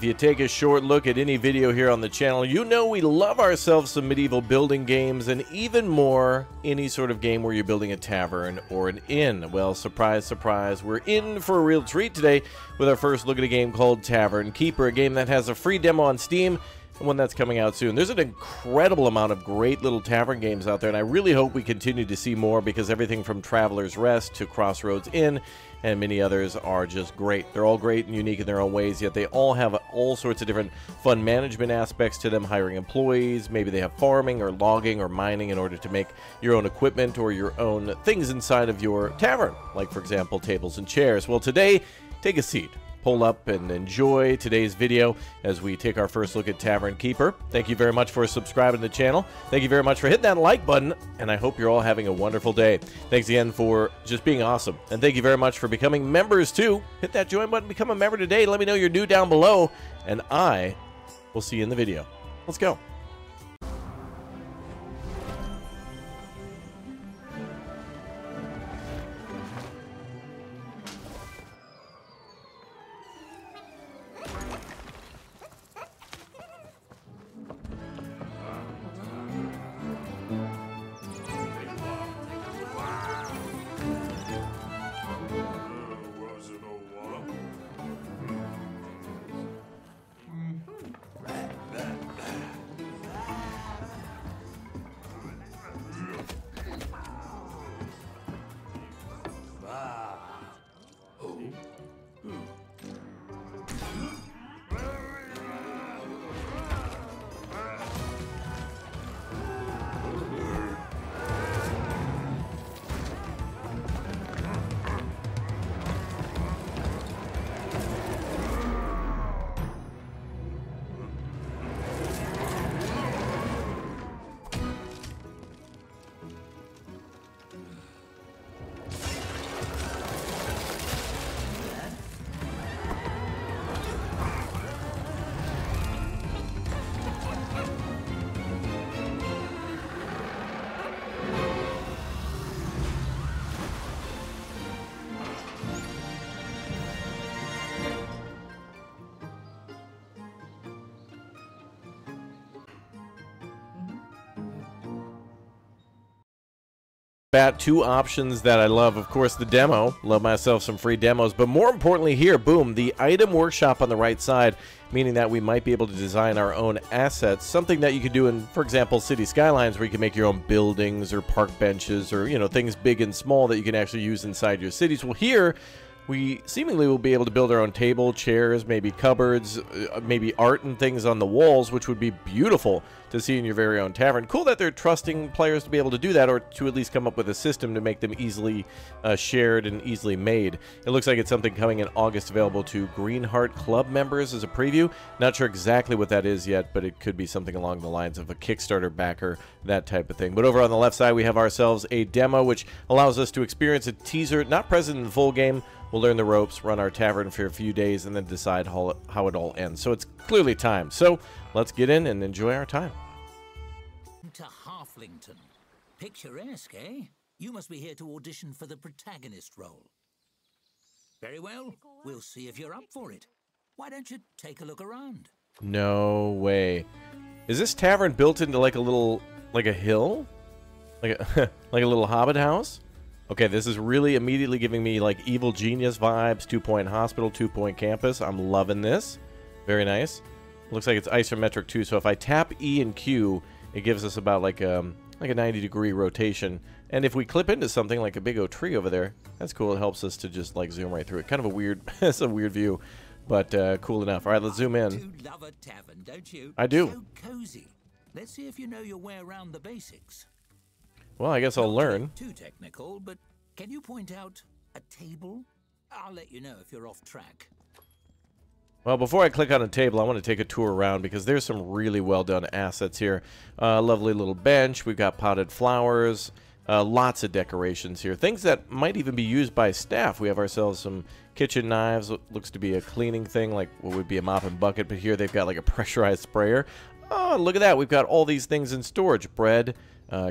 If you take a short look at any video here on the channel, you know we love ourselves some medieval building games, and even more, any sort of game where you're building a tavern or an inn. Well, surprise, surprise, we're in for a real treat today with our first look at a game called Tavern Keeper, a game that has a free demo on Steam, and one that's coming out soon. There's an incredible amount of great little tavern games out there, and I really hope we continue to see more, because everything from Traveler's Rest to Crossroads Inn and many others are just great. They're all great and unique in their own ways, yet they all have all sorts of different fun management aspects to them, hiring employees, maybe they have farming or logging or mining in order to make your own equipment or your own things inside of your tavern, like, for example, tables and chairs. Well, today, take a seat. Pull up and enjoy today's video as we take our first look at Tavern Keeper. Thank you very much for subscribing to the channel. Thank you very much for hitting that like button, and I hope you're all having a wonderful day. Thanks again for just being awesome, and thank you very much for becoming members too. Hit that join button, become a member today. Let me know you're new down below, and I will see you in the video. Let's go. Two options that I love. Of course, the demo. Love myself some free demos. But more importantly here, boom, the item workshop on the right side, meaning that we might be able to design our own assets. Something that you could do in, for example, City Skylines, where you can make your own buildings or park benches or, you know, things big and small that you can actually use inside your cities. Well, here, we seemingly will be able to build our own table, chairs, maybe cupboards, maybe art and things on the walls, which would be beautiful to see in your very own tavern. Cool that they're trusting players to be able to do that, or to at least come up with a system to make them easily shared and easily made. It looks like it's something coming in August, available to Greenheart Club members as a preview. Not sure exactly what that is yet, but it could be something along the lines of a Kickstarter backer, that type of thing. But over on the left side, we have ourselves a demo, which allows us to experience a teaser, not present in the full game. We'll learn the ropes, run our tavern for a few days, and then decide how it all ends. So it's clearly timed. So let's get in and enjoy our time. To Halflington. Picturesque, eh? You must be here to audition for the protagonist role. Very well. We'll see if you're up for it. Why don't you take a look around? No way. Is this tavern built into like a little, like a hill? Like a, like a little hobbit house? Okay, this is really immediately giving me like Evil Genius vibes, 2 Point Hospital, 2 Point Campus. I'm loving this. Very nice. Looks like it's isometric too, so if I tap E and Q, it gives us about like a 90-degree rotation. And if we clip into something like a big old tree over there, that's cool. It helps us to just like zoom right through it. Kind of a weird, it's a weird view, but cool enough. All right, let's zoom in. You love a tavern, don't you? I do. So cozy. Let's see if you know your way around the basics. Well, I guess I'll learn. Too technical, but can you point out a table? I'll let you know if you're off track. Well, before I click on a table, I want to take a tour around because there's some really well done assets here. Lovely little bench. We've got potted flowers. Lots of decorations here. Things that might even be used by staff. We have ourselves some kitchen knives. Looks to be a cleaning thing, like what would be a mop and bucket. But here they've got like a pressurized sprayer. Oh, look at that. We've got all these things in storage. Bread,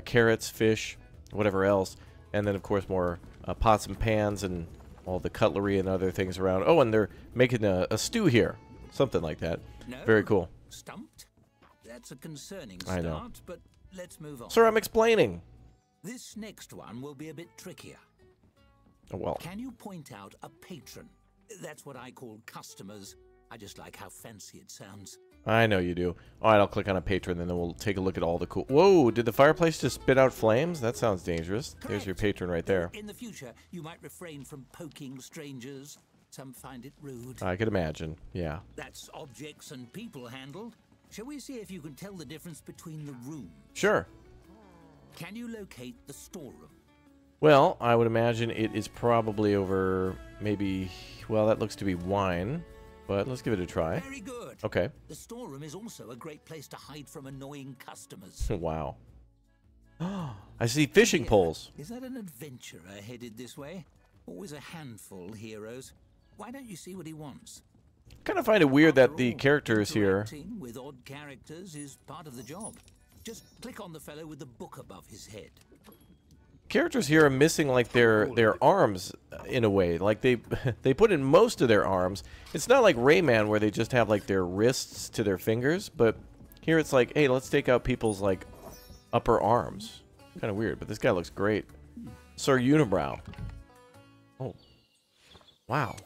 carrots, fish, whatever else. And then, of course, more pots and pans and all the cutlery and other things around. Oh, and they're making a stew here. Something like that. No? Very cool. Stumped? That's a concerning I start, know. but let's move on. Sir, I'm explaining. This next one will be a bit trickier. Oh, well. Can you point out a patron? That's what I call customers. I just like how fancy it sounds. I know you do. All right, I'll click on a patron, then we'll take a look at all the cool... Whoa, did the fireplace just spit out flames? That sounds dangerous. Correct. There's your patron right there. In the future, you might refrain from poking strangers. Some find it rude. I could imagine, yeah. That's objects and people handled. Shall we see if you can tell the difference between the rooms? Sure. Can you locate the storeroom? Well, I would imagine it is probably over maybe... Well, that looks to be wine, but let's give it a try. Very good. Okay. The storeroom is also a great place to hide from annoying customers. Wow. I see fishing poles. Is that an adventurer headed this way? Always a handful, heroes. Why don't you see what he wants? Kind of find it weird that After the all, characters here... interacting with odd characters is part of the job. Just click on the fellow with the book above his head. Characters here are missing like their arms in a way. Like they put in most of their arms. It's not like Rayman where they just have like their wrists to their fingers, but here it's like, hey, let's take out people's like upper arms. Kind of weird, but this guy looks great. Sir Unibrow. Oh. Wow.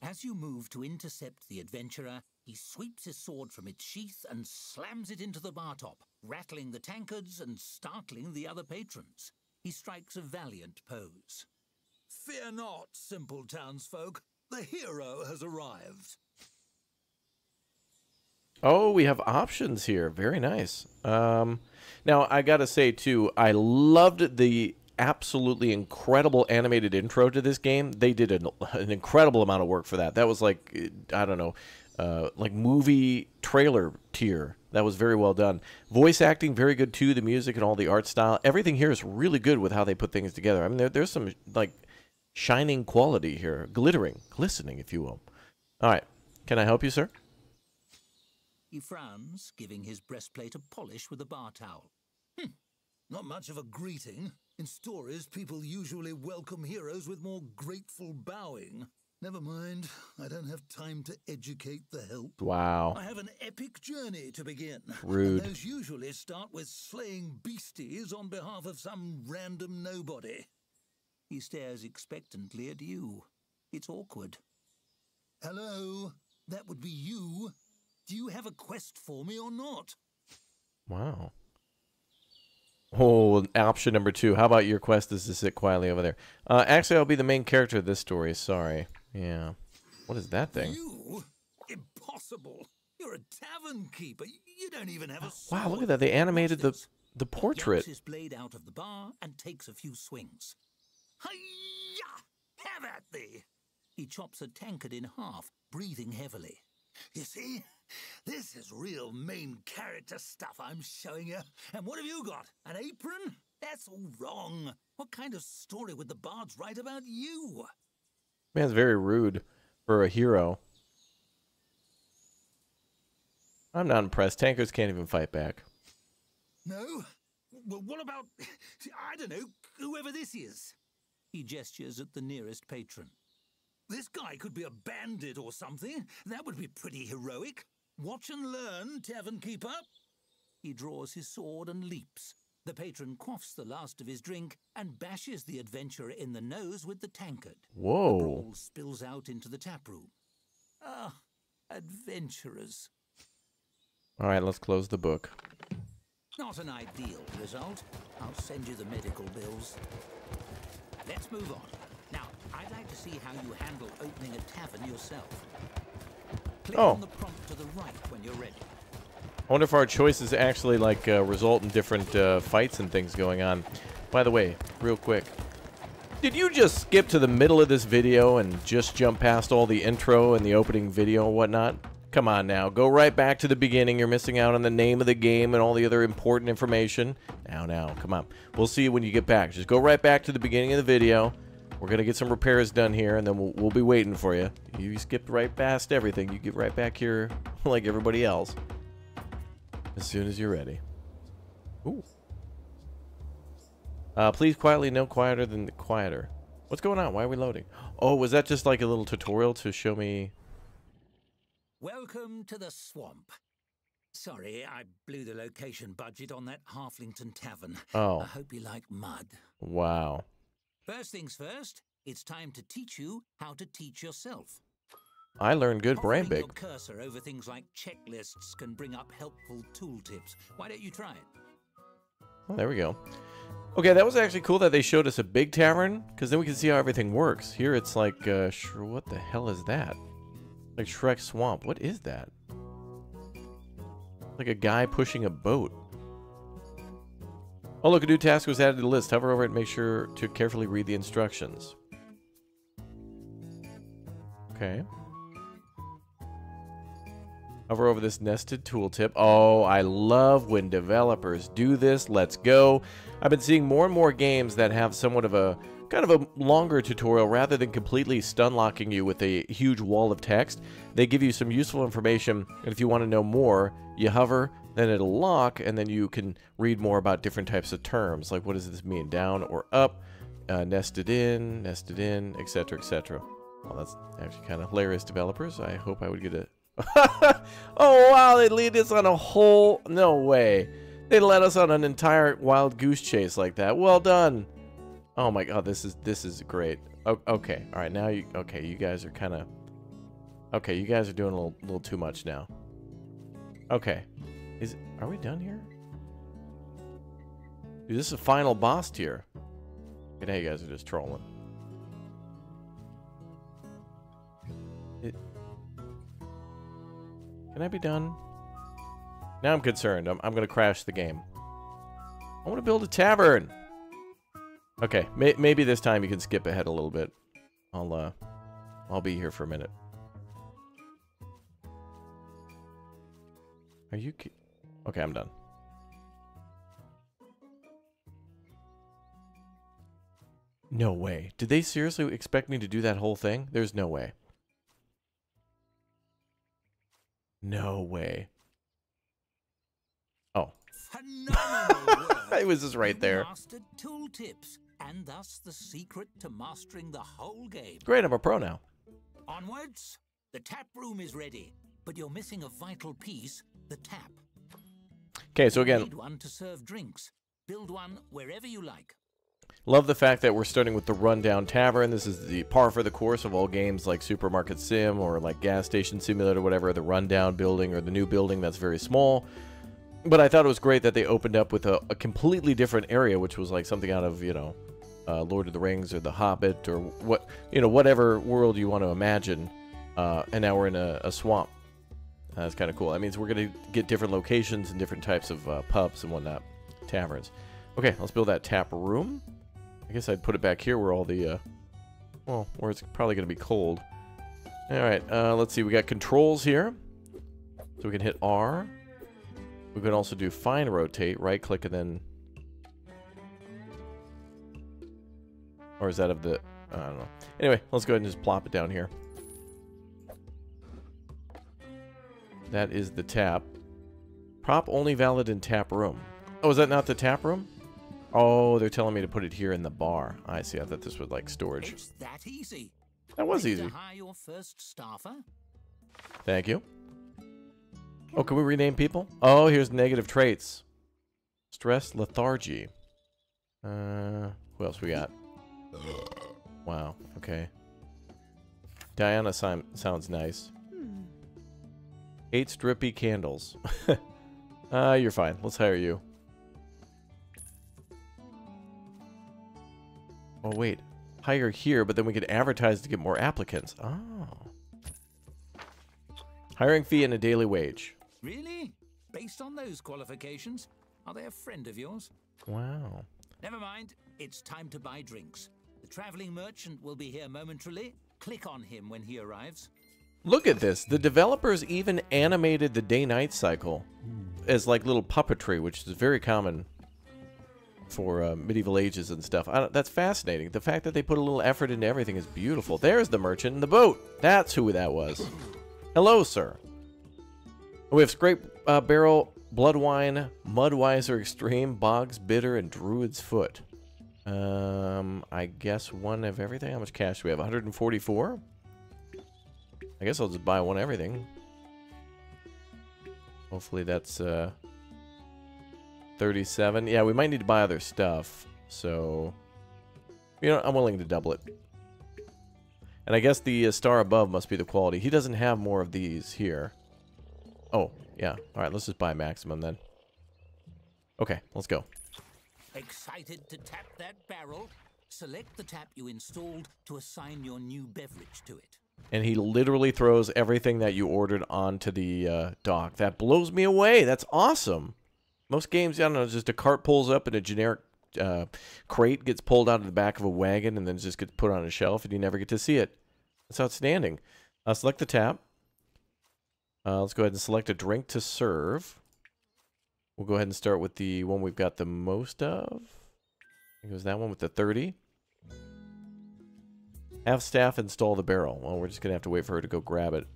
As you move to intercept the adventurer, he sweeps his sword from its sheath and slams it into the bar top, rattling the tankards and startling the other patrons. He strikes a valiant pose. Fear not, simple townsfolk. The hero has arrived. Oh, we have options here. Very nice. Now, I gotta say, too, I loved the absolutely incredible animated intro to this game. They did an incredible amount of work for that. That was like, I don't know, like movie trailer tier. That was very well done. Voice acting, very good, too. The music and all the art style. Everything here is really good with how they put things together. I mean, there's some, like, shining quality here. Glistening, if you will. All right. Can I help you, sir? He frowns, giving his breastplate a polish with a bar towel. Not much of a greeting. In stories, people usually welcome heroes with more grateful bowing. Never mind, I don't have time to educate the help. Wow. I have an epic journey to begin. Rude. And those usually start with slaying beasties on behalf of some random nobody. He stares expectantly at you. It's awkward. Hello, that would be you. Do you have a quest for me or not? Wow. Oh, option number 2. How about your quest is to sit quietly over there? Actually, I'll be the main character of this story. Sorry. Yeah. What is that thing? You? Impossible. You're a tavern keeper. You don't even have a sword. Wow, look at that. They animated What's this? the portrait. Yanks his blade out of the bar and takes a few swings. Hi-ya! Have at thee! He chops a tankard in half, breathing heavily. You see? This is real main character stuff I'm showing you. And what have you got? An apron? That's all wrong. What kind of story would the bards write about you? Man's very rude for a hero. I'm not impressed. Tankers can't even fight back. No? Well, what about, I don't know, whoever this is? He gestures at the nearest patron. This guy could be a bandit or something. That would be pretty heroic. Watch and learn, tavern keeper. He draws his sword and leaps. The patron quaffs the last of his drink and bashes the adventurer in the nose with the tankard. Whoa. The brawl spills out into the tap room. Ah, adventurers. All right, let's close the book. Not an ideal result. I'll send you the medical bills. Let's move on. Now, I'd like to see how you handle opening a tavern yourself. Click on the prompt to the right when you're ready. I wonder if our choices actually like result in different fights and things going on. By the way, real quick, did you just skip to the middle of this video and just jump past all the intro and the opening video and whatnot? Come on now, go right back to the beginning. You're missing out on the name of the game and all the other important information. Now, come on. We'll see you when you get back. Just go right back to the beginning of the video. We're going to get some repairs done here, and then we'll be waiting for you. You skipped right past everything. You get right back here like everybody else as soon as you're ready. Ooh. Please quietly, no quieter than the quieter. What's going on? Why are we loading? Oh, was that just like a little tutorial to show me Welcome to the swamp. Sorry, I blew the location budget on that Halflington tavern. Oh. I hope you like mud. Wow. First things first, it's time to teach you how to teach yourself. I learned good brain Hovering big. your cursor over things like checklists can bring up helpful tooltips. Why don't you try it? Oh, there we go. Okay, that was actually cool that they showed us a big tavern, because then we can see how everything works. Here it's like, what the hell is that? Like Shrek Swamp. What is that? Like a guy pushing a boat. Oh, look, a new task was added to the list. Hover over it and make sure to carefully read the instructions. Okay. Hover over this nested tooltip. Oh, I love when developers do this. Let's go. I've been seeing more and more games that have somewhat of a kind of a longer tutorial rather than completely stun locking you with a huge wall of text. They give you some useful information, and if you want to know more, you hover, then it'll lock, and then you can read more about different types of terms, like what does this mean, down or up, nested in, etc., etc. Well, that's actually kind of hilarious, developers. I hope I would get a... Oh, wow, they lead us on a whole... No way. They led us on an entire wild goose chase like that. Well done. Oh my god, this is great. Okay, all right, now you... Okay, you guys are kind of... Okay, you guys are doing a little too much now. Okay. Are we done here? Dude, this is a final boss tier. Okay, now you guys are just trolling. Can I be done? Now I'm concerned. I'm going to crash the game. I want to build a tavern. Okay, maybe this time you can skip ahead a little bit. I'll be here for a minute. Are you... Okay, I'm done. No way. Did they seriously expect me to do that whole thing? There's no way. No way. Oh. Phenomenal work. It was just right there. Mastered tooltips, and thus the secret to mastering the whole game. Great, I'm a pro now. Onwards. The tap room is ready, but you're missing a vital piece, the tap. Okay, so again, Need one to serve drinks. Build one wherever you like. love the fact that we're starting with the rundown tavern. This is the par for the course of all games like Supermarket Sim or like Gas Station Simulator, whatever, the rundown building or the new building that's very small. But I thought it was great that they opened up with a completely different area, which was like something out of, you know, Lord of the Rings or The Hobbit or what, you know, whatever world you want to imagine. And now we're in a swamp. That's kind of cool. That means we're going to get different locations and different types of pubs and whatnot. Taverns. Okay, let's build that tap room. I guess I'd put it back here where all the, well, where it's probably going to be cold. Alright, let's see. We got controls here. So we can hit R. We can also do fine rotate, right click and then... Or is that of the... I don't know. Anyway, let's go ahead and just plop it down here. That is the tap. Prop only valid in tap room. Oh, is that not the tap room? Oh, they're telling me to put it here in the bar. I see. I thought this was like storage. It's that easy. That was Ready easy. to hire your first staffer? Thank you. Oh, can we rename people? Oh, here's negative traits. Stress, lethargy. Who else we got? Wow. Okay. Diana sounds nice. 8 strippy candles. You're fine. Let's hire you. Oh, wait. Hire here, but then we could advertise to get more applicants. Oh. Hiring fee and a daily wage. Really? Based on those qualifications? Are they a friend of yours? Wow. Never mind. It's time to buy drinks. The traveling merchant will be here momentarily. Click on him when he arrives. Look at this. The developers even animated the day-night cycle as like little puppetry, which is very common for medieval ages and stuff. That's fascinating. The fact that they put a little effort into everything is beautiful. There's the merchant in the boat. That's who that was. Hello, sir. We have Scrape Barrel, Blood Wine, Mudweiser Extreme, Boggs Bitter, and Druid's Foot. I guess one of everything. How much cash do we have? 144? I guess I'll just buy one of everything. Hopefully that's 37. Yeah, we might need to buy other stuff. So, you know, I'm willing to double it. And I guess the star above must be the quality. He doesn't have more of these here. Oh, yeah. All right, let's just buy maximum then. Okay, let's go. Excited to tap that barrel? Select the tap you installed to assign your new beverage to it. And he literally throws everything that you ordered onto the dock. That blows me away. That's awesome. Most games, I don't know, just a cart pulls up and a generic crate gets pulled out of the back of a wagon and then just gets put on a shelf and you never get to see it. That's outstanding. Select the tap. Let's go ahead and select a drink to serve. We'll go ahead and start with the one we've got the most of. I think it was that one with the 30. Have staff install the barrel. Well, we're just going to have to wait for her to go grab it.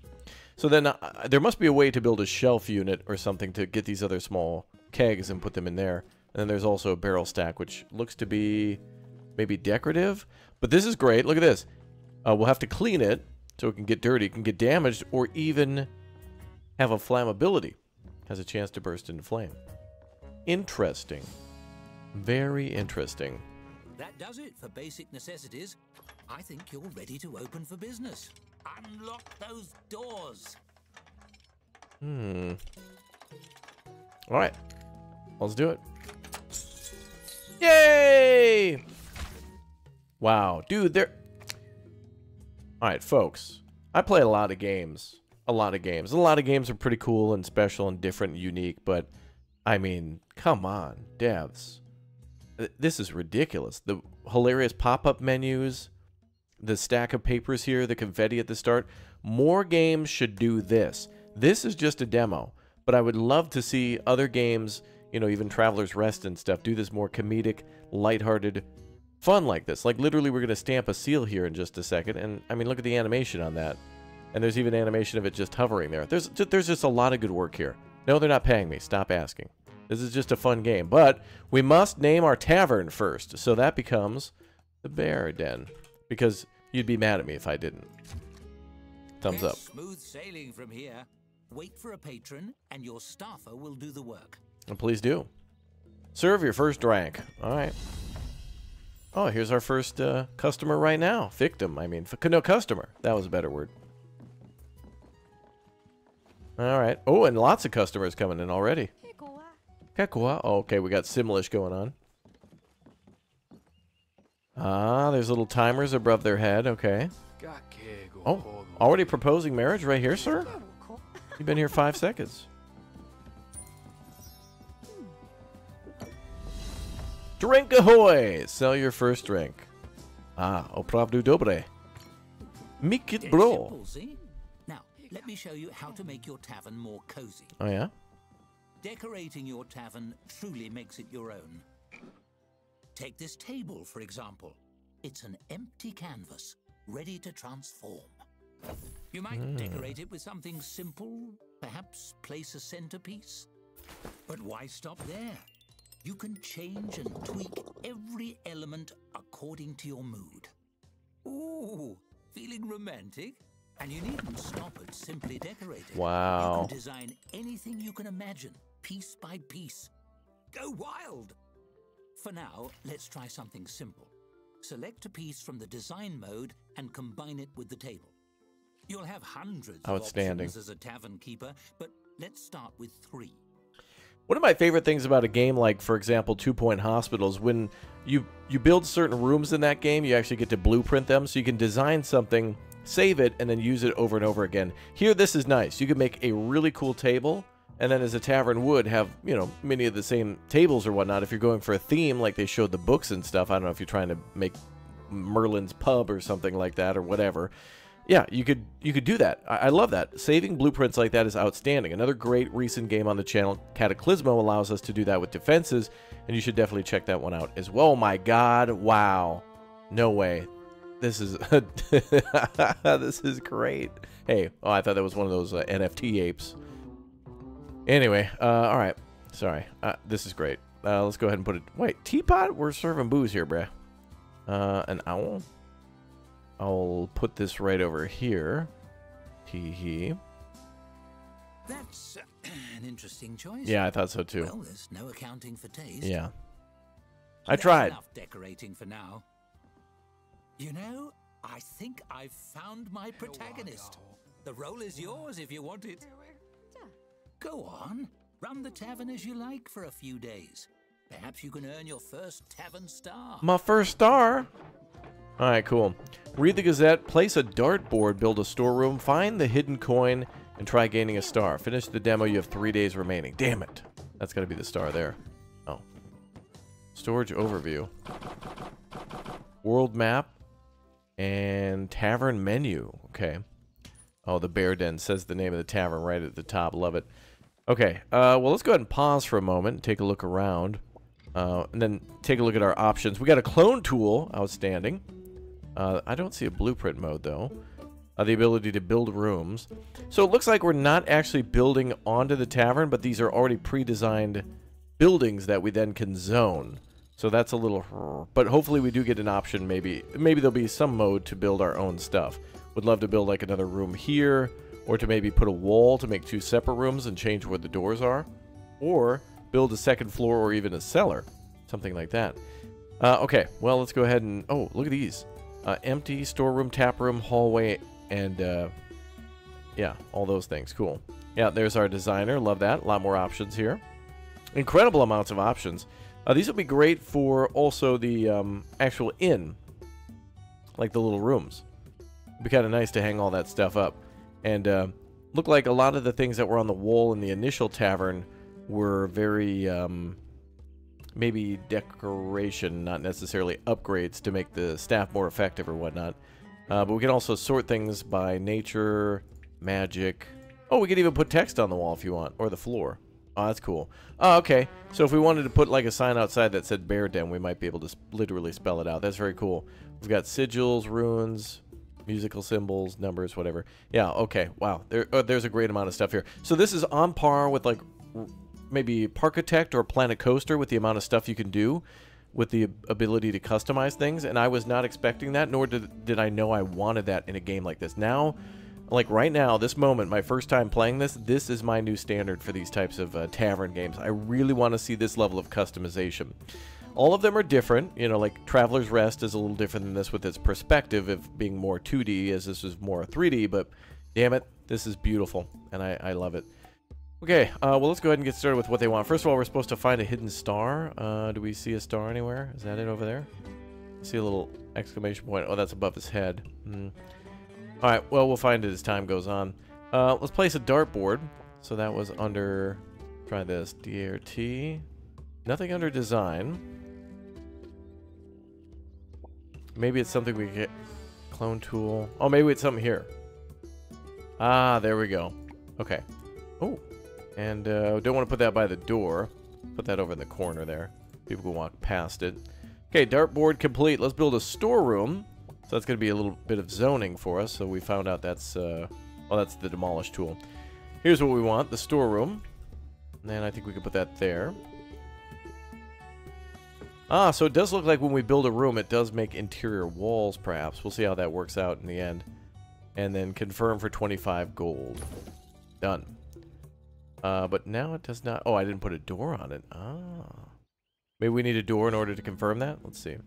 So then there must be a way to build a shelf unit or something to get these other small kegs and put them in there. And then there's also a barrel stack, which looks to be maybe decorative. But this is great. Look at this. We'll have to clean it so it can get dirty, it can get damaged, or even have a flammability. Has a chance to burst into flame. Interesting. Very interesting. That does it for basic necessities. I think you're ready to open for business. Unlock those doors. All right. Let's do it. Yay! Wow. Dude, there... All right, folks. I play a lot of games. A lot of games. A lot of games are pretty cool and special and different and unique, but, I mean, come on, devs. This is ridiculous. The hilarious pop-up menus, the stack of papers here, the confetti at the start. More games should do this. This is just a demo, but I would love to see other games, you know, even Traveler's Rest and stuff, do this more comedic, lighthearted fun like this. Like, literally, we're going to stamp a seal here in just a second, and, I mean, look at the animation on that. And there's even animation of it just hovering there. There's just a lot of good work here. No, they're not paying me. Stop asking. This is just a fun game. But we must name our tavern first. So that becomes the Bear Den. Because you'd be mad at me if I didn't. Thumbs up. Smooth sailing from here. Wait for a patron, and your staffer will do the work. And please do. Serve your first drink. All right. Oh, here's our first customer right now. Victim, I mean. No, customer. That was a better word. All right. Oh, and lots of customers coming in already. Oh, okay, we got Simlish going on. Ah, there's little timers above their head. Okay. Oh, already proposing marriage right here, sir? You've been here 5 seconds. Drink ahoy! Sell your first drink. Ah, opravdu dobre. Make it bro. Now, let me show you how to make your tavern more cozy. Oh, yeah? Decorating your tavern truly makes it your own. Take this table, for example. It's an empty canvas, ready to transform. You might decorate it with something simple, perhaps place a centerpiece. But why stop there? You can change and tweak every element according to your mood. Ooh, feeling romantic? And you needn't stop at simply decorating. Wow. You can design anything you can imagine, piece by piece. Go wild! For now, let's try something simple. Select a piece from the design mode and combine it with the table. You'll have hundreds of options as a tavern keeper, but let's start with 3. One of my favorite things about a game like, for example, 2 Point Hospital is when you build certain rooms in that game, you actually get to blueprint them, so you can design something, save it, and then use it over and over again. Here, this is nice. You can make a really cool table, and then as a tavern would have, you know, many of the same tables or whatnot. If you're going for a theme, like they showed the books and stuff, I don't know if you're trying to make Merlin's Pub or something like that or whatever. Yeah, you could do that. I love that. Saving blueprints like that is outstanding. Another great recent game on the channel, Cataclysmo, allows us to do that with defenses, and you should definitely check that one out as well. Oh my god, wow. No way. This is this is great. Hey, oh, I thought that was one of those NFT apes. Anyway, all right. Sorry. This is great. Let's go ahead and put it... Wait, teapot? We're serving booze here, bruh. An owl? I'll put this right over here. Tee-hee. That's an interesting choice. Yeah, I thought so too. Well, there's no accounting for taste. Yeah. I tried. Enough decorating for now. You know, I think I've found my protagonist. The role is yours if you want it. Go on, run the tavern as you like for a few days. Perhaps you can earn your first tavern star. My first star? Alright, cool. Read the Gazette, place a dartboard, build a storeroom, find the hidden coin, and try gaining a star. Finish the demo, you have 3 days remaining. Damn it. That's gotta be the star there. Oh. Storage overview. World map. And tavern menu. Okay. Oh, the Bear Den says the name of the tavern right at the top. Love it. Okay. Well, let's go ahead and pause for a moment and take a look around. And then take a look at our options. We got a clone tool. Outstanding. I don't see a blueprint mode, though. The ability to build rooms. So it looks like we're not actually building onto the tavern, but these are already pre-designed buildings that we then can zone. So that's a little... But hopefully we do get an option, maybe there'll be some mode to build our own stuff. Would love to build like another room here, or to maybe put a wall to make 2 separate rooms and change where the doors are. Or build a second floor or even a cellar. Something like that. Okay, well, let's go ahead and... Oh, look at these. Empty, storeroom, tap room, hallway, and... yeah, all those things. Cool. Yeah, there's our designer. Love that. A lot more options here. Incredible amounts of options. These will be great for also the actual inn. Like the little rooms. It'd be kind of nice to hang all that stuff up. And look like a lot of the things that were on the wall in the initial tavern were very... maybe decoration, not necessarily upgrades to make the staff more effective or whatnot. But we can also sort things by nature, magic. Oh, we could even put text on the wall if you want, or the floor. Oh, that's cool. Oh, okay. So if we wanted to put like a sign outside that said Bear Den, we might be able to literally spell it out. That's very cool. We've got sigils, runes, musical symbols, numbers, whatever. Yeah, okay. Wow. There's a great amount of stuff here. So this is on par with like... maybe Parkitect or Planet Coaster with the amount of stuff you can do with the ability to customize things, and I was not expecting that, nor did I know I wanted that in a game like this. Now, like right now, this moment, my first time playing this is my new standard for these types of tavern games. I really want to see this level of customization. All of them are different, you know, like Traveler's Rest is a little different than this with its perspective of being more 2D, as this is more 3D, but damn it, this is beautiful, and I love it. Okay, well, let's go ahead and get started with what they want. First of all, we're supposed to find a hidden star. Do we see a star anywhere? Is that it over there? I see a little exclamation point. Oh, that's above his head. Alright, well, we'll find it as time goes on. Let's place a dartboard. So that was under... Try this. DRT. Nothing under design. Maybe it's something we can get... Clone tool. Oh, maybe it's something here. Ah, there we go. Okay. Oh. And don't want to put that by the door. Put that over in the corner there. People can walk past it. Okay, dartboard complete. Let's build a storeroom. So that's going to be a little bit of zoning for us. So we found out that's... well, that's the demolish tool. Here's what we want. The storeroom. And then I think we can put that there. Ah, so it does look like when we build a room, it does make interior walls, perhaps. We'll see how that works out in the end. And then confirm for 25 gold. Done. But now it does not... Oh, I didn't put a door on it. Ah. Maybe we need a door in order to confirm that? Let's see.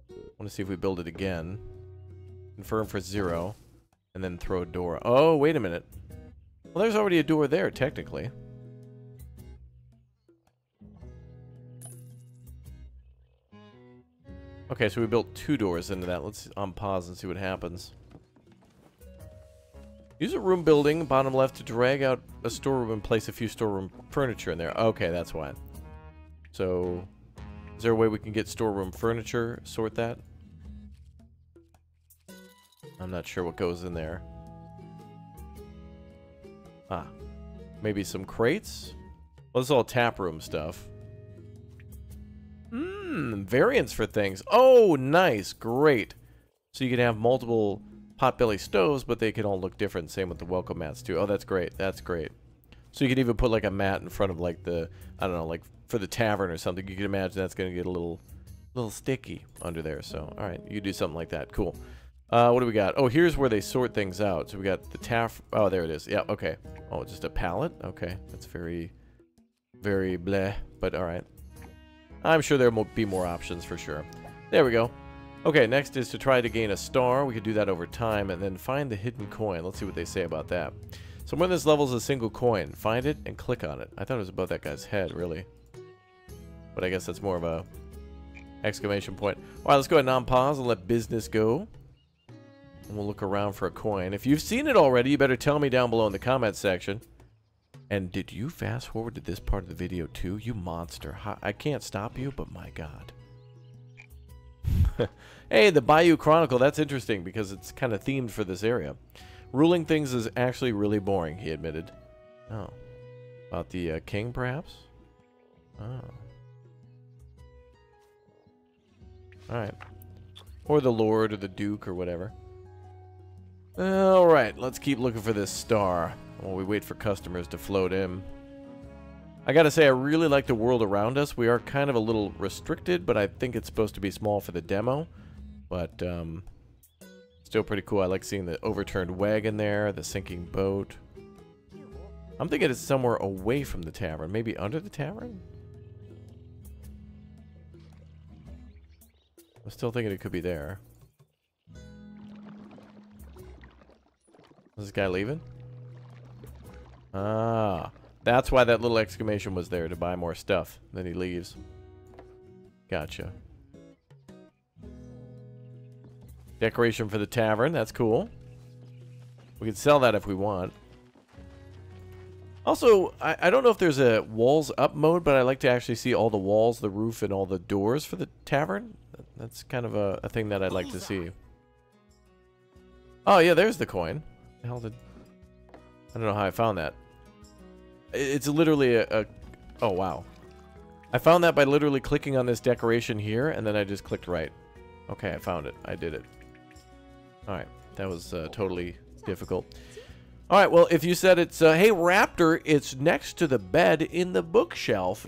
I want to see if we build it again. Confirm for 0. And then throw a door. Oh, wait a minute. Well, there's already a door there, technically. Okay, so we built 2 doors into that. Let's pause and see what happens. Use a room building, bottom left, to drag out a storeroom and place a few storeroom furniture in there. Okay, that's why. So, is there a way we can get storeroom furniture? Sort that? I'm not sure what goes in there. Ah. Maybe some crates? Well, this is all taproom stuff. Variants for things. Oh, nice. Great. So you can have multiple... potbelly stoves, but they can all look different. Same with the welcome mats too. Oh, that's great. That's great. So you can even put like a mat in front of like the, I don't know, like for the tavern or something. You can imagine that's going to get a little sticky under there. So, all right, you do something like that. Cool. What do we got? Oh, here's where they sort things out. So we got the taff. Oh, there it is. Yeah, okay. Oh, just a pallet? Okay. That's very, very bleh, but all right. I'm sure there will be more options for sure. There we go. Okay, next is to try to gain a star. We could do that over time, and then find the hidden coin. Let's see what they say about that. So when this level is a single coin, find it and click on it. I thought it was above that guy's head, really. But I guess that's more of a exclamation point. All right, let's go ahead and non-pause and let business go. And we'll look around for a coin. If you've seen it already, you better tell me down below in the comments section. And did you fast forward to this part of the video too? You monster. I can't stop you, but my god. Hey, the Bayou Chronicle. That's interesting because it's kind of themed for this area. Ruling things is actually really boring, he admitted. Oh. About the king, perhaps? Oh. Alright. Or the lord or the duke or whatever. Alright, let's keep looking for this star while we wait for customers to float in. I gotta say, I really like the world around us. We are kind of a little restricted, but I think it's supposed to be small for the demo. But, still pretty cool. I like seeing the overturned wagon there, the sinking boat. I'm thinking it's somewhere away from the tavern. Maybe under the tavern? I'm still thinking it could be there. Is this guy leaving? Ah, that's why that little exclamation was there, to buy more stuff. Then he leaves. Gotcha. Decoration for the tavern, that's cool. We can sell that if we want. Also, I don't know if there's a walls up mode, but I like to actually see all the walls, the roof, and all the doors for the tavern. That's kind of a thing that I'd like to see. Oh, yeah, there's the coin. The hell did... I don't know how I found that. It's literally a... Oh, wow. I found that by literally clicking on this decoration here, and then I just clicked right. Okay, I found it. I did it. Alright, that was totally difficult. Alright, well, if you said it's, hey, Raptor, it's next to the bed in the bookshelf, ...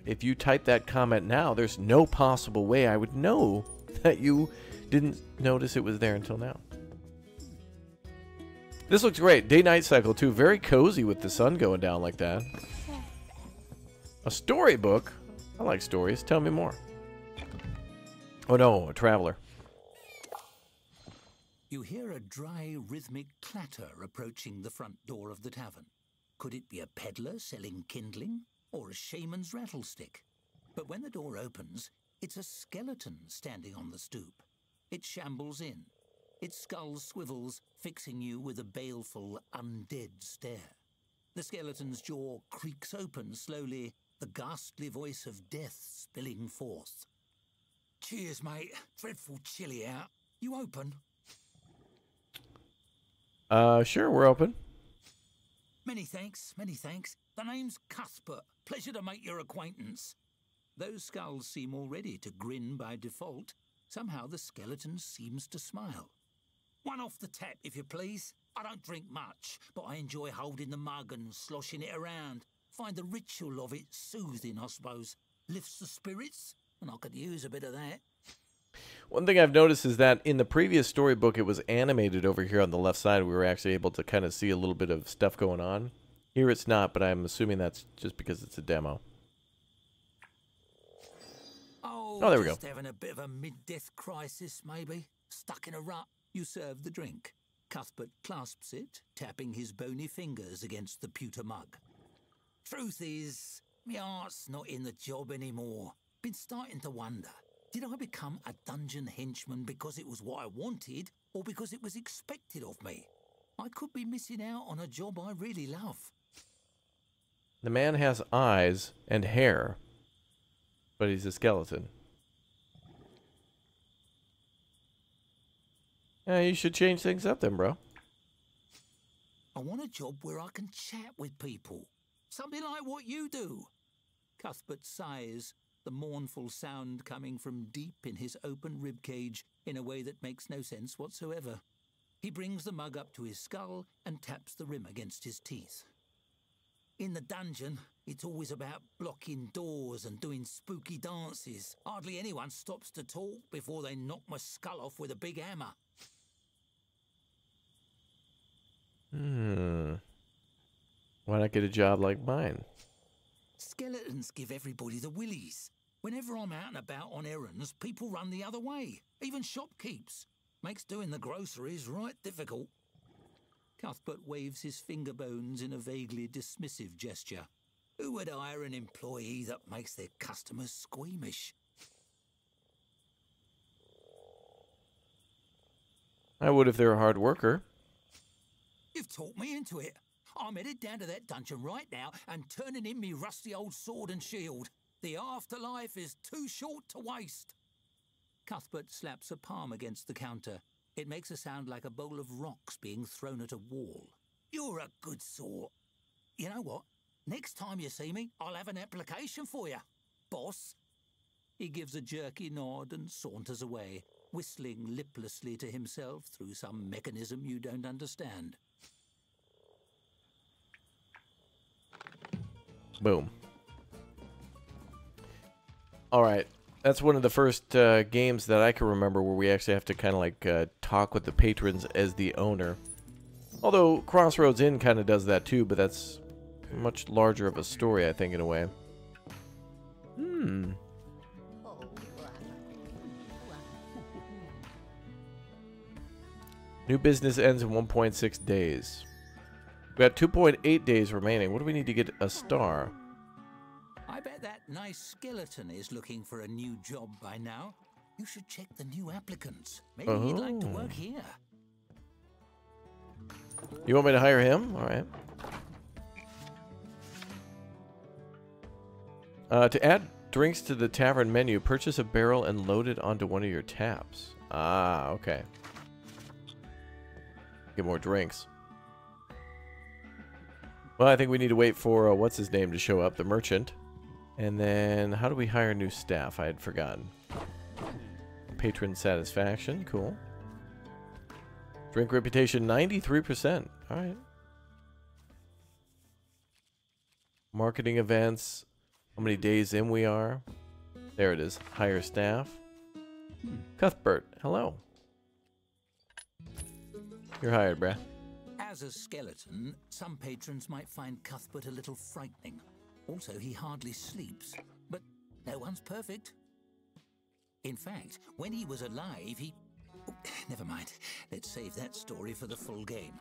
If you type that comment now, there's no possible way I would know that you didn't notice it was there until now. This looks great. Day-night cycle, too. Very cozy with the sun going down like that. A storybook? I like stories. Tell me more. Oh, no. A traveler. You hear a dry, rhythmic clatter approaching the front door of the tavern. Could it be a peddler selling kindling or a shaman's rattlestick? But when the door opens, it's a skeleton standing on the stoop. It shambles in. Its skull swivels, fixing you with a baleful, undead stare. The skeleton's jaw creaks open slowly, the ghastly voice of death spilling forth. Cheers, mate. Dreadful chilly out. You open? Sure, we're open. Many thanks, many thanks. The name's Cuthbert. Pleasure to make your acquaintance. Those skulls seem already to grin by default. Somehow the skeleton seems to smile. One off the tap, if you please. I don't drink much, but I enjoy holding the mug and sloshing it around. Find the ritual of it soothing, I suppose. Lifts the spirits, and I could use a bit of that. One thing I've noticed is that in the previous storybook, it was animated over here on the left side. We were actually able to kind of see a little bit of stuff going on. Here it's not, but I'm assuming that's just because it's a demo. Oh, there we go. Just having a bit of a mid-death crisis, maybe. Stuck in a rut. You serve the drink. Cuthbert clasps it, tapping his bony fingers against the pewter mug. Truth is, my heart's not in the job anymore. Been starting to wonder. Did I become a dungeon henchman because it was what I wanted, or because it was expected of me? I could be missing out on a job I really love. The man has eyes and hair, but he's a skeleton. Yeah, you should change things up then, bro. I want a job where I can chat with people. Something like what you do. Cuthbert sighs, the mournful sound coming from deep in his open ribcage in a way that makes no sense whatsoever. He brings the mug up to his skull and taps the rim against his teeth. In the dungeon, It's always about blocking doors and doing spooky dances. Hardly anyone stops to talk before they knock my skull off with a big hammer. Why not get a job like mine? Skeletons give everybody the willies. Whenever I'm out and about on errands, people run the other way. Even shopkeeps. Makes doing the groceries right difficult. Cuthbert waves his finger bones in a vaguely dismissive gesture. Who would hire an employee that makes their customers squeamish? I would if they were a hard worker. You've talked me into it. I'm headed down to that dungeon right now and turning in me rusty old sword and shield. The afterlife is too short to waste. Cuthbert slaps a palm against the counter. It makes a sound like a bowl of rocks being thrown at a wall. You're a good sort. You know what? Next time you see me, I'll have an application for you, boss. He gives a jerky nod and saunters away, whistling liplessly to himself through some mechanism you don't understand. Boom. All right. That's one of the first games that I can remember where we actually have to kind of like talk with the patrons as the owner. Although Crossroads Inn kind of does that too, but that's much larger of a story, I think, in a way. New business ends in 1.6 days. We got 2.8 days remaining. What do we need to get a star? I bet that nice skeleton is looking for a new job by now. You should check the new applicants. Maybe he'd like to work here. You want me to hire him? All right. To add drinks to the tavern menu, purchase a barrel and load it onto one of your taps. Ah, okay. Get more drinks. Well, I think we need to wait for, what's his name to show up, the merchant. And then, how do we hire new staff? I had forgotten. Patron satisfaction, cool. Drink reputation, 93%. All right. Marketing events, how many days in we are. There it is, hire staff. Cuthbert, hello. You're hired, bruh. As a skeleton, some patrons might find Cuthbert a little frightening. Also, he hardly sleeps, but no one's perfect. In fact, when he was alive, he... Oh, never mind. Let's save that story for the full game.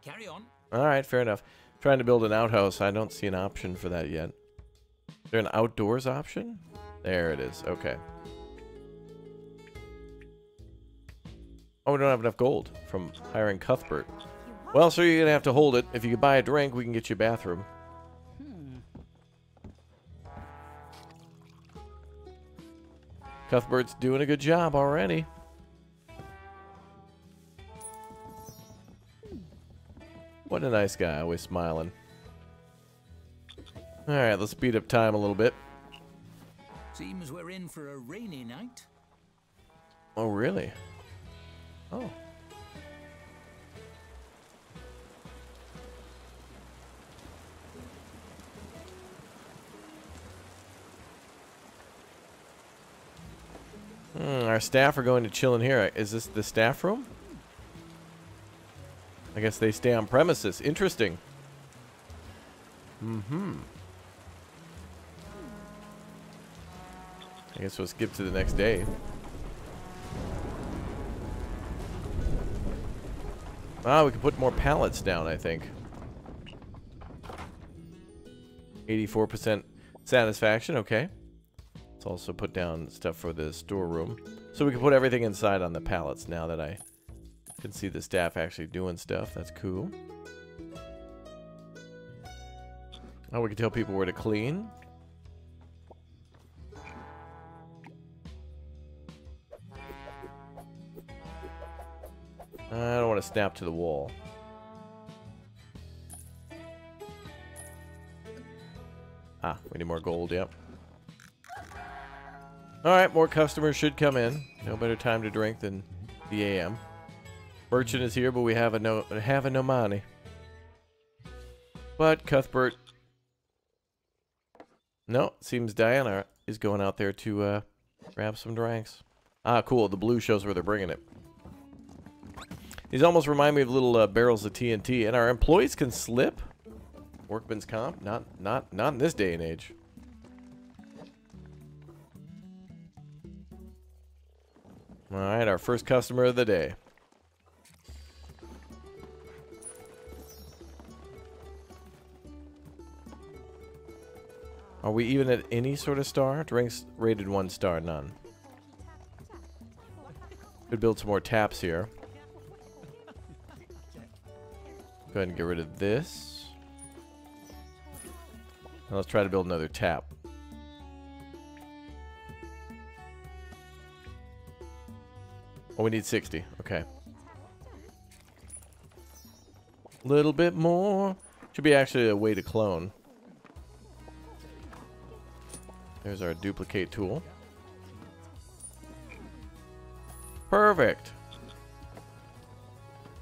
Carry on. All right, fair enough. Trying to build an outhouse. I don't see an option for that yet. Is there an outdoors option? There it is. Okay. Oh, we don't have enough gold from hiring Cuthbert. Well, so you're going to have to hold it. If you could buy a drink, we can get you a bathroom. Cuthbert's doing a good job already. What a nice guy, always smiling. Alright, let's speed up time a little bit. Seems we're in for a rainy night. Oh, really? Oh. Our staff are going to chill in here. Is this the staff room? I guess they stay on premises. Interesting. I guess we'll skip to the next day. Ah, we can put more pallets down, I think. 84% satisfaction, okay. Let's also put down stuff for the storeroom. So we can put everything inside on the pallets now that I can see the staff actually doing stuff. That's cool. Oh, we can tell people where to clean. I don't want to snap to the wall. Ah, we need more gold, yep. Alright, more customers should come in. No better time to drink than the AM. Merchant is here, but we have no money. But Cuthbert No, seems Diana is going out there to grab some drinks. Ah, cool. The blue shows where they're bringing it. These almost remind me of little barrels of TNT. And our employees can slip? Workman's comp? Not in this day and age. All right, our first customer of the day. Are we even at any sort of star? Drinks rated 1 star, none. Could build some more taps here. Go ahead and get rid of this. Now let's try to build another tap. Oh, we need 60. Okay. A little bit more. Should be actually a way to clone. There's our duplicate tool. Perfect.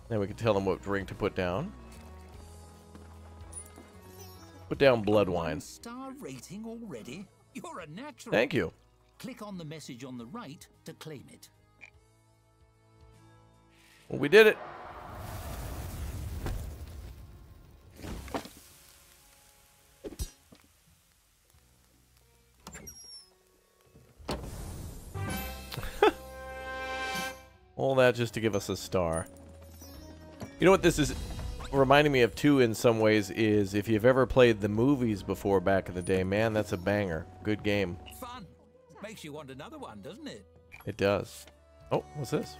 Then we can tell them what drink to put down. Put down blood wine. Star rating already? You're a natural. Thank you. Click on the message on the right to claim it. Well, we did it. All that just to give us a star. You know what this is reminding me of too in some ways is if you've ever played the movies before back in the day, man, that's a banger. Good game. Fun. Makes you want another one, doesn't it? It does. Oh, what's this?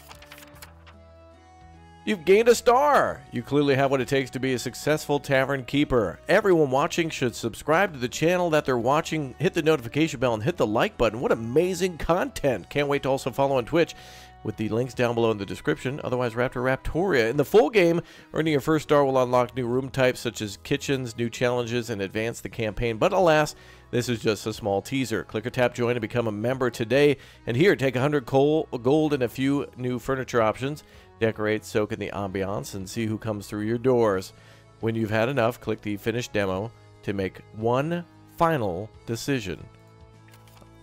You've gained a star! You clearly have what it takes to be a successful tavern keeper. Everyone watching should subscribe to the channel that they're watching, hit the notification bell, and hit the like button. What amazing content! Can't wait to also follow on Twitch with the links down below in the description. Otherwise, Raptor Raptoria. In the full game, earning your first star will unlock new room types such as kitchens, new challenges, and advance the campaign. But alas, this is just a small teaser. Click or tap join to become a member today. And here, take 100 gold and a few new furniture options. Decorate, soak in the ambiance, and see who comes through your doors. When you've had enough, click the finish demo to make one final decision.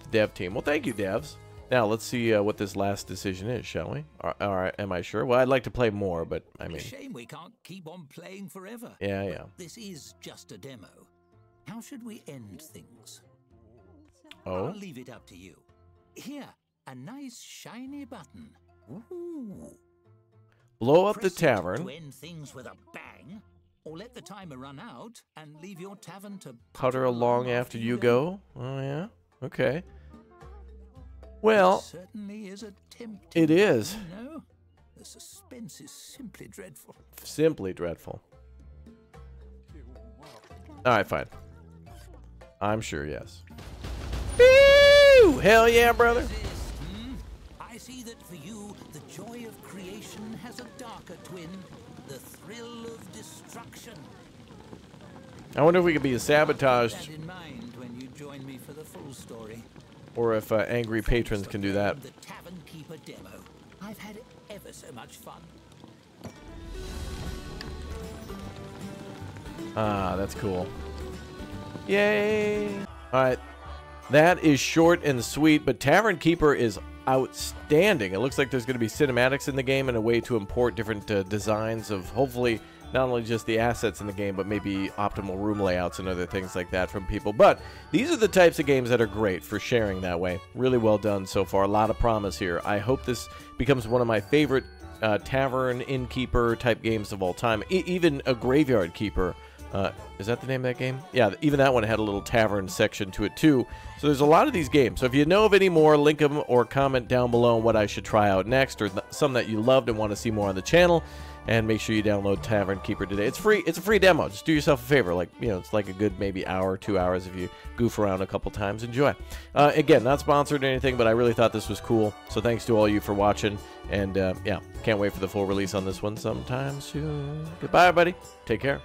The dev team. Well, thank you, devs. Now, let's see what this last decision is, shall we? All right, am I sure? Well, I'd like to play more, but I mean... Shame we can't keep on playing forever. Yeah. This is just a demo. How should we end things? Oh? I'll leave it up to you. Here, a nice shiny button. Ooh. Blow up the Press it tavern. To end things with a bang, or let the timer run out and leave your tavern to Putter along after you go. Oh, yeah? Okay. Well, it certainly is a tempting. It is. You know? The suspense is simply dreadful. Simply dreadful. All right, fine. I'm sure, yes. Woo! Hell yeah, brother. I see that for you, the joy of creation has a darker twin, the thrill of destruction. I wonder if we could be sabotaged. Keep that in mind when you join me for the full story. Or if angry patrons can do that. The Tavern Keeper demo. I've had ever so much fun. Ah, that's cool. Yay! Alright. That is short and sweet, but Tavern Keeper is outstanding. It looks like there's going to be cinematics in the game and a way to import different designs of hopefully not only just the assets in the game, but maybe optimal room layouts and other things like that from people. But these are the types of games that are great for sharing that way. Really well done so far. A lot of promise here. I hope this becomes one of my favorite tavern innkeeper type games of all time. Even a graveyard keeper. Is that the name of that game? Yeah, even that one had a little tavern section to it too. So there's a lot of these games. So if you know of any more, link them or comment down below on what I should try out next, or some that you loved and want to see more on the channel. And make sure you download Tavern Keeper today. It's free. It's a free demo. Just do yourself a favor. Like, you know, it's like a good maybe hour, 2 hours if you goof around a couple times. Enjoy. Again, not sponsored or anything, but I really thought this was cool. So thanks to all you for watching. And yeah, can't wait for the full release on this one sometime soon. Goodbye, everybody. Take care.